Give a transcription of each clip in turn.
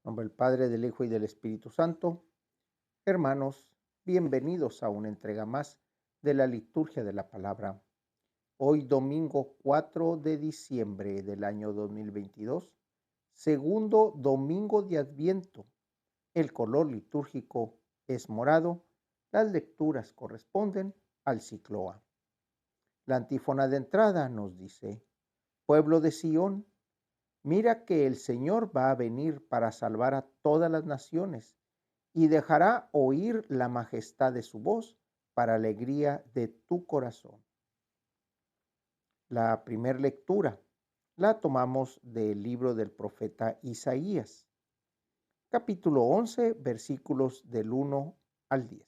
En nombre del Padre, del Hijo y del Espíritu Santo. Hermanos, bienvenidos a una entrega más de la liturgia de la palabra. Hoy domingo 4 de diciembre del año 2022, segundo domingo de Adviento. El color litúrgico es morado. Las lecturas corresponden al ciclo A. La antífona de entrada nos dice: pueblo de Sión, mira que el Señor va a venir para salvar a todas las naciones y dejará oír la majestad de su voz para alegría de tu corazón. La primera lectura la tomamos del libro del profeta Isaías, capítulo 11, versículos del 1 al 10.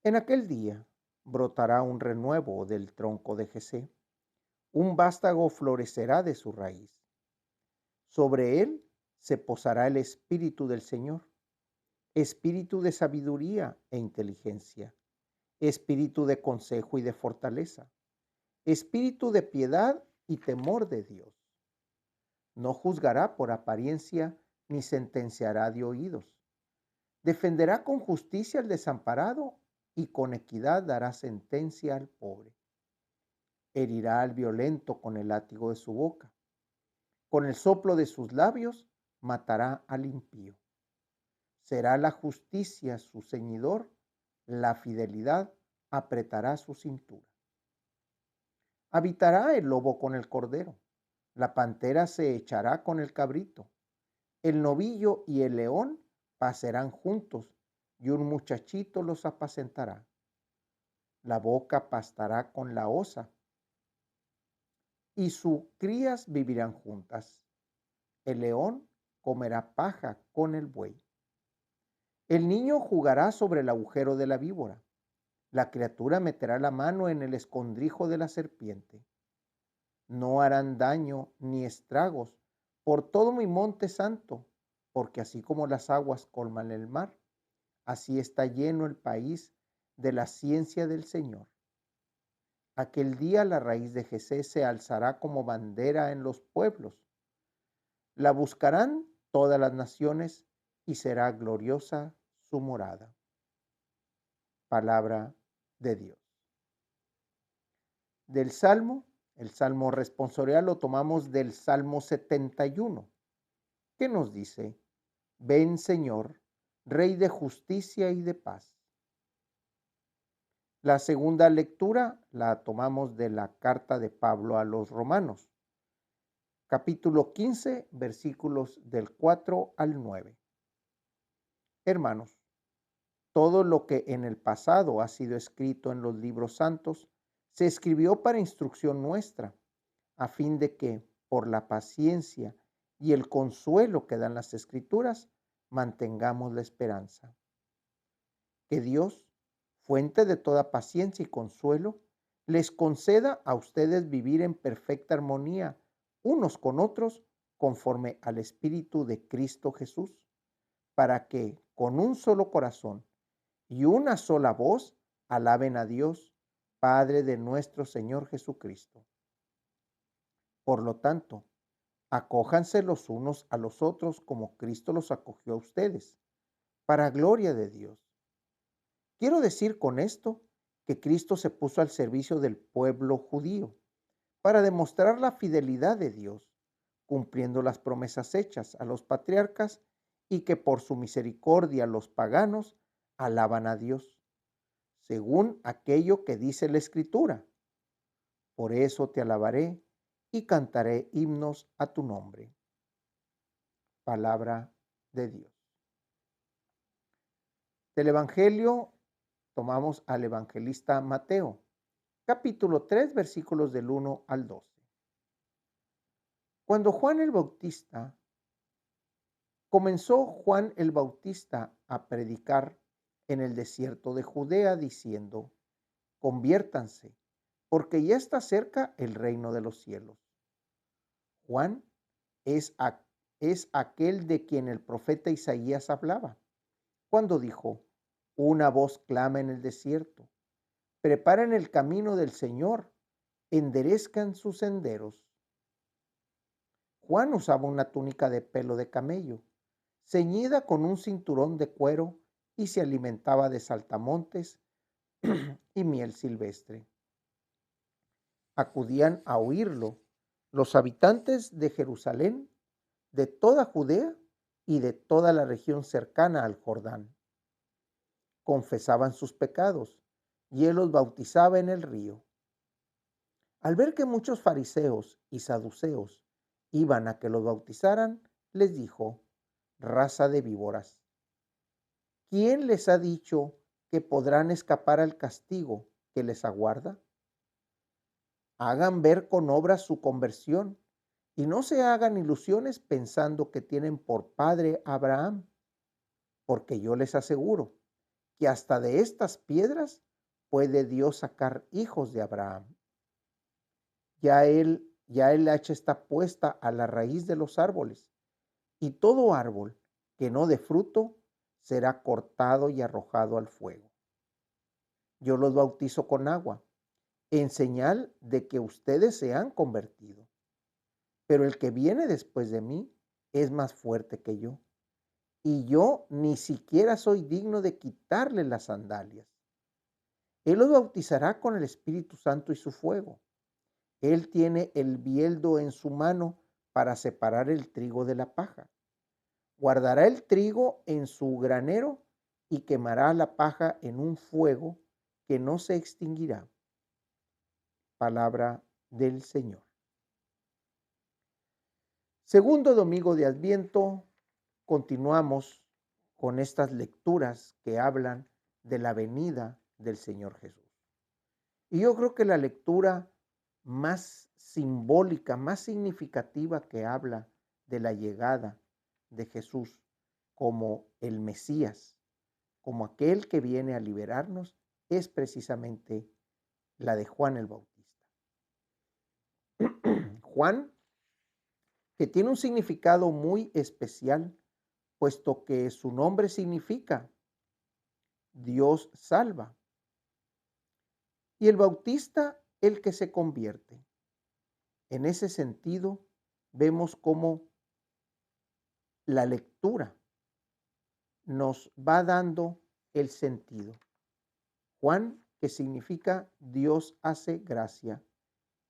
En aquel día brotará un renuevo del tronco de Jesé, un vástago florecerá de su raíz. Sobre él se posará el Espíritu del Señor, espíritu de sabiduría e inteligencia, espíritu de consejo y de fortaleza, espíritu de piedad y temor de Dios. No juzgará por apariencia ni sentenciará de oídos. Defenderá con justicia al desamparado y con equidad dará sentencia al pobre. Herirá al violento con el látigo de su boca. Con el soplo de sus labios matará al impío. Será la justicia su ceñidor, la fidelidad apretará su cintura. Habitará el lobo con el cordero, la pantera se echará con el cabrito, el novillo y el león pasarán juntos, y un muchachito los apacentará. La boca pastará con la osa, y sus crías vivirán juntas. El león comerá paja con el buey. El niño jugará sobre el agujero de la víbora. La criatura meterá la mano en el escondrijo de la serpiente. No harán daño ni estragos por todo mi monte santo, porque así como las aguas colman el mar, así está lleno el país de la ciencia del Señor. Aquel día la raíz de Jesé se alzará como bandera en los pueblos. La buscarán todas las naciones y será gloriosa su morada. Palabra de Dios. Del Salmo, el Salmo responsorial lo tomamos del Salmo 71, que nos dice: ven, Señor, Rey de justicia y de paz. La segunda lectura la tomamos de la carta de Pablo a los Romanos, capítulo 15, versículos del 4 al 9. Hermanos, todo lo que en el pasado ha sido escrito en los libros santos se escribió para instrucción nuestra, a fin de que, por la paciencia y el consuelo que dan las Escrituras, mantengamos la esperanza. Que Dios, fuente de toda paciencia y consuelo, les conceda a ustedes vivir en perfecta armonía unos con otros, conforme al Espíritu de Cristo Jesús, para que, con un solo corazón y una sola voz, alaben a Dios, Padre de nuestro Señor Jesucristo. Por lo tanto, acójanse los unos a los otros como Cristo los acogió a ustedes, para gloria de Dios. Quiero decir con esto que Cristo se puso al servicio del pueblo judío para demostrar la fidelidad de Dios, cumpliendo las promesas hechas a los patriarcas, y que por su misericordia los paganos alaban a Dios, según aquello que dice la Escritura. Por eso te alabaré y cantaré himnos a tu nombre. Palabra de Dios. Del Evangelio tomamos al evangelista Mateo, capítulo 3, versículos del 1 al 12. Cuando comenzó Juan el Bautista a predicar en el desierto de Judea, diciendo: conviértanse, porque ya está cerca el reino de los cielos. Juan es, es aquel de quien el profeta Isaías hablaba, cuando dijo: una voz clama en el desierto, preparen el camino del Señor, enderezcan sus senderos. Juan usaba una túnica de pelo de camello, ceñida con un cinturón de cuero, y se alimentaba de saltamontes y miel silvestre. Acudían a oírlo los habitantes de Jerusalén, de toda Judea y de toda la región cercana al Jordán. Confesaban sus pecados y él los bautizaba en el río. Al ver que muchos fariseos y saduceos iban a que los bautizaran, les dijo: raza de víboras, ¿quién les ha dicho que podrán escapar al castigo que les aguarda? Hagan ver con obras su conversión y no se hagan ilusiones pensando que tienen por padre a Abraham, porque yo les aseguro que hasta de estas piedras puede Dios sacar hijos de Abraham. Ya el hacha está puesta a la raíz de los árboles, y todo árbol que no dé fruto será cortado y arrojado al fuego. Yo los bautizo con agua, en señal de que ustedes se han convertido. Pero el que viene después de mí es más fuerte que yo, y yo ni siquiera soy digno de quitarle las sandalias. Él los bautizará con el Espíritu Santo y su fuego. Él tiene el bieldo en su mano para separar el trigo de la paja. Guardará el trigo en su granero y quemará la paja en un fuego que no se extinguirá. Palabra del Señor. Segundo domingo de Adviento, continuamos con estas lecturas que hablan de la venida del Señor Jesús. Y yo creo que la lectura más simbólica, más significativa que habla de la llegada de Jesús como el Mesías, como aquel que viene a liberarnos, es precisamente la de Juan el Bautista. Juan, que tiene un significado muy especial, puesto que su nombre significa Dios salva. Y el Bautista, el que se convierte. En ese sentido, vemos cómo la lectura nos va dando el sentido. Juan, que significa Dios hace gracia,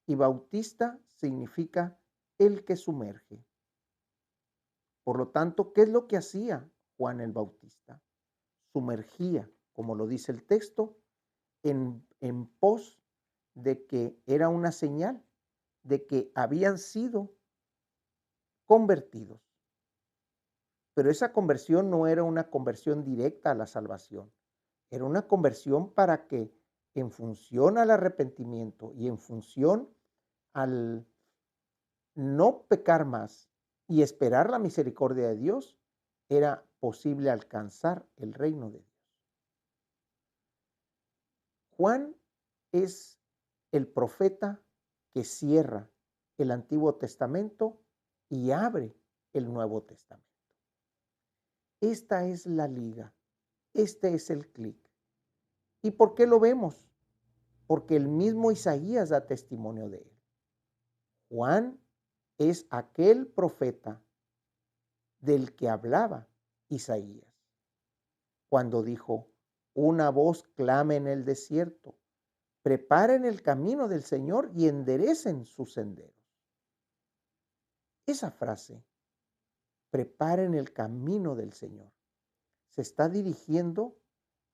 y Bautista significa el que sumerge. Por lo tanto, ¿qué es lo que hacía Juan el Bautista? Sumergía, como lo dice el texto, en pos de que era una señal de que habían sido convertidos. Pero esa conversión no era una conversión directa a la salvación, era una conversión para que, en función al arrepentimiento y en función al no pecar más y esperar la misericordia de Dios, era posible alcanzar el reino de Dios. Juan es el profeta que cierra el Antiguo Testamento y abre el Nuevo Testamento. Esta es la liga, este es el clic. ¿Y por qué lo vemos? Porque el mismo Isaías da testimonio de él. Juan es aquel profeta del que hablaba Isaías, cuando dijo: una voz clama en el desierto, preparen el camino del Señor y enderecen sus senderos. Esa frase, preparen el camino del Señor, se está dirigiendo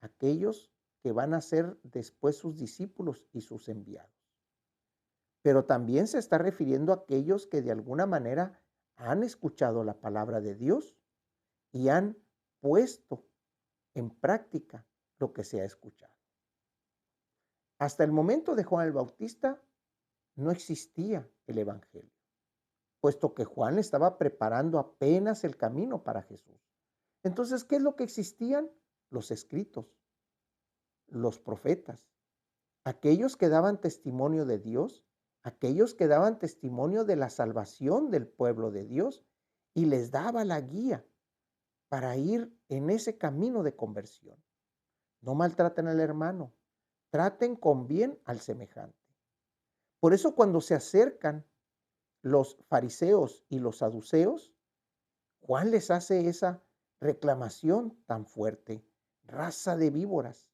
a aquellos que van a ser después sus discípulos y sus enviados. Pero también se está refiriendo a aquellos que de alguna manera han escuchado la palabra de Dios y han puesto en práctica lo que se ha escuchado. Hasta el momento de Juan el Bautista no existía el Evangelio, puesto que Juan estaba preparando apenas el camino para Jesús. Entonces, ¿qué es lo que existían? Los escritos, los profetas, aquellos que daban testimonio de Dios, aquellos que daban testimonio de la salvación del pueblo de Dios y les daba la guía para ir en ese camino de conversión. No maltraten al hermano, traten con bien al semejante. Por eso cuando se acercan los fariseos y los saduceos, Juan les hace esa reclamación tan fuerte. Raza de víboras,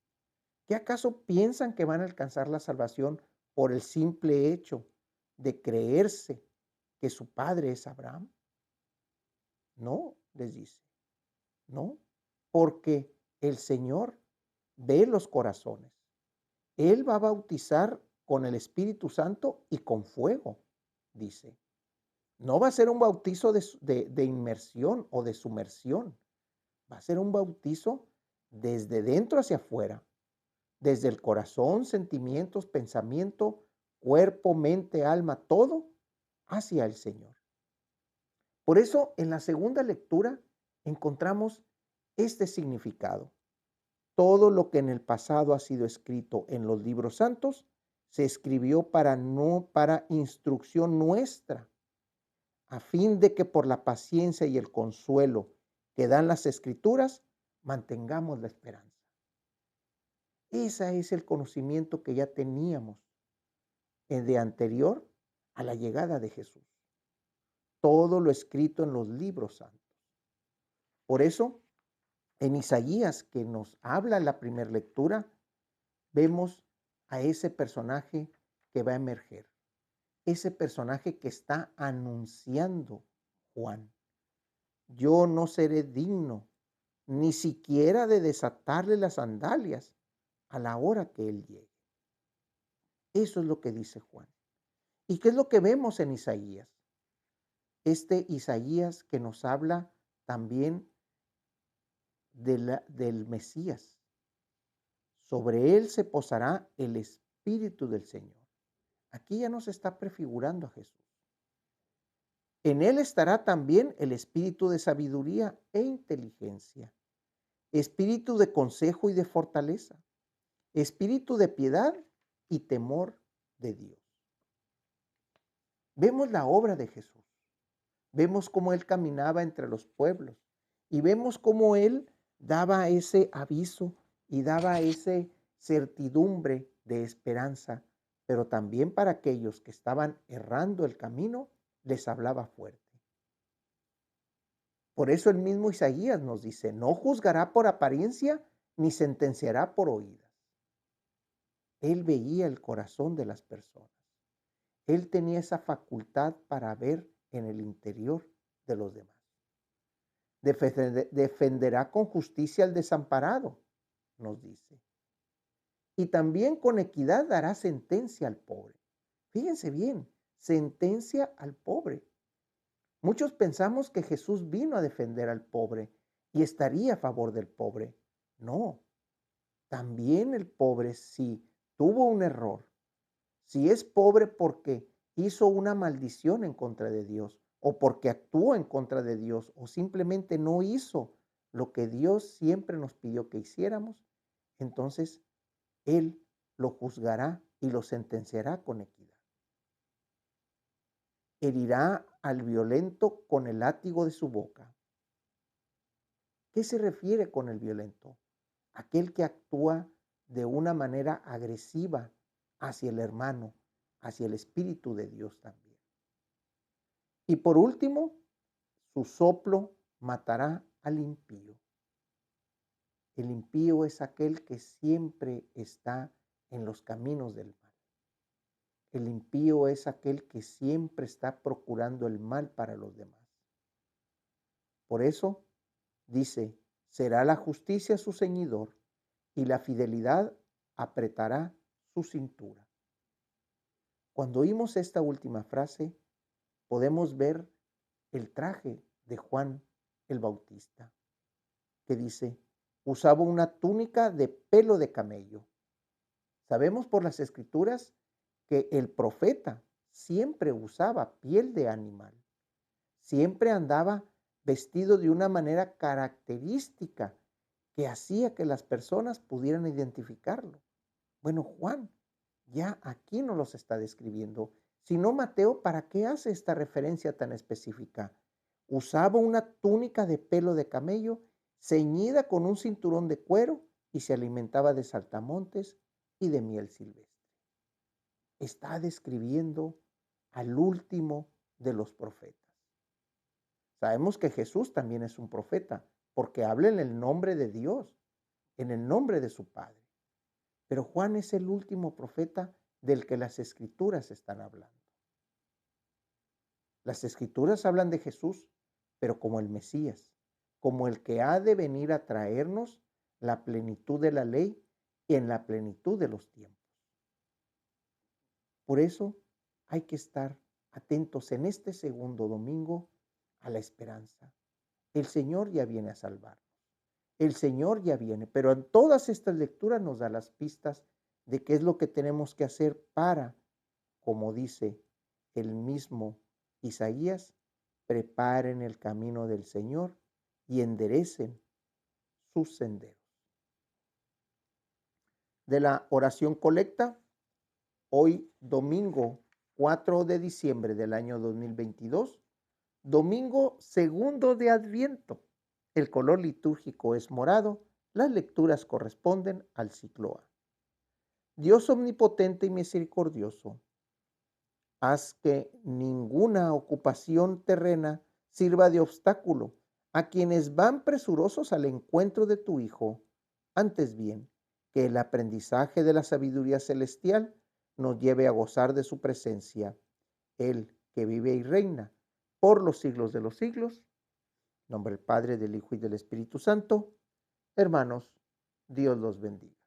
¿qué acaso piensan que van a alcanzar la salvación por el simple hecho de creerse que su padre es Abraham? No, les dice, no, porque el Señor ve los corazones. Él va a bautizar con el Espíritu Santo y con fuego, dice. No va a ser un bautizo de inmersión o de sumersión. Va a ser un bautizo desde dentro hacia afuera, desde el corazón, sentimientos, pensamiento, cuerpo, mente, alma, todo hacia el Señor. Por eso en la segunda lectura encontramos este significado. Todo lo que en el pasado ha sido escrito en los libros santos se escribió para instrucción nuestra, a fin de que por la paciencia y el consuelo que dan las escrituras mantengamos la esperanza. Ese es el conocimiento que ya teníamos de anterior a la llegada de Jesús. Todo lo escrito en los libros santos. Por eso, en Isaías, que nos habla en la primera lectura, vemos a ese personaje que va a emerger. Ese personaje que está anunciando Juan. Yo no seré digno ni siquiera de desatarle las sandalias a la hora que él llegue. Eso es lo que dice Juan. ¿Y qué es lo que vemos en Isaías? Este Isaías que nos habla también del Mesías. Sobre él se posará el Espíritu del Señor. Aquí ya nos está prefigurando a Jesús. En él estará también el espíritu de sabiduría e inteligencia, espíritu de consejo y de fortaleza, espíritu de piedad y temor de Dios. Vemos la obra de Jesús, vemos cómo él caminaba entre los pueblos y vemos cómo él daba ese aviso y daba esa certidumbre de esperanza, pero también para aquellos que estaban errando el camino, les hablaba fuerte. Por eso el mismo Isaías nos dice, no juzgará por apariencia ni sentenciará por oídas. Él veía el corazón de las personas. Él tenía esa facultad para ver en el interior de los demás. Defenderá con justicia al desamparado, nos dice. Y también con equidad dará sentencia al pobre. Fíjense bien, sentencia al pobre. Muchos pensamos que Jesús vino a defender al pobre y estaría a favor del pobre. No, también el pobre, si tuvo un error, si es pobre porque hizo una maldición en contra de Dios o porque actuó en contra de Dios o simplemente no hizo lo que Dios siempre nos pidió que hiciéramos, entonces Él lo juzgará y lo sentenciará con equidad. Herirá al violento con el látigo de su boca. ¿Qué se refiere con el violento? Aquel que actúa de una manera agresiva hacia el hermano, hacia el Espíritu de Dios también. Y por último, su soplo matará al impío. El impío es aquel que siempre está en los caminos del mal. El impío es aquel que siempre está procurando el mal para los demás. Por eso dice, será la justicia su ceñidor y la fidelidad apretará su cintura. Cuando oímos esta última frase, podemos ver el traje de Juan el Bautista, que dice, usaba una túnica de pelo de camello. Sabemos por las escrituras que el profeta siempre usaba piel de animal, siempre andaba vestido de una manera característica que hacía que las personas pudieran identificarlo. Bueno, Juan ya aquí no los está describiendo, sino Mateo, ¿para qué hace esta referencia tan específica? Usaba una túnica de pelo de camello ceñida con un cinturón de cuero y se alimentaba de saltamontes y de miel silvestre. Está describiendo al último de los profetas. Sabemos que Jesús también es un profeta, porque habla en el nombre de Dios, en el nombre de su Padre. Pero Juan es el último profeta del que las Escrituras están hablando. Las Escrituras hablan de Jesús, pero como el Mesías, como el que ha de venir a traernos la plenitud de la ley y en la plenitud de los tiempos. Por eso hay que estar atentos en este segundo domingo a la esperanza. El Señor ya viene a salvarnos. El Señor ya viene, pero en todas estas lecturas nos da las pistas de qué es lo que tenemos que hacer para, como dice el mismo Isaías, preparen el camino del Señor y enderecen sus senderos. De la oración colecta, hoy domingo 4 de diciembre del año 2022, domingo segundo de Adviento. El color litúrgico es morado, las lecturas corresponden al ciclo A. Dios omnipotente y misericordioso, haz que ninguna ocupación terrena sirva de obstáculo a quienes van presurosos al encuentro de tu Hijo. Antes bien, que el aprendizaje de la sabiduría celestial nos lleve a gozar de su presencia, Él que vive y reina por los siglos de los siglos. En nombre del Padre, del Hijo y del Espíritu Santo. Hermanos, Dios los bendiga.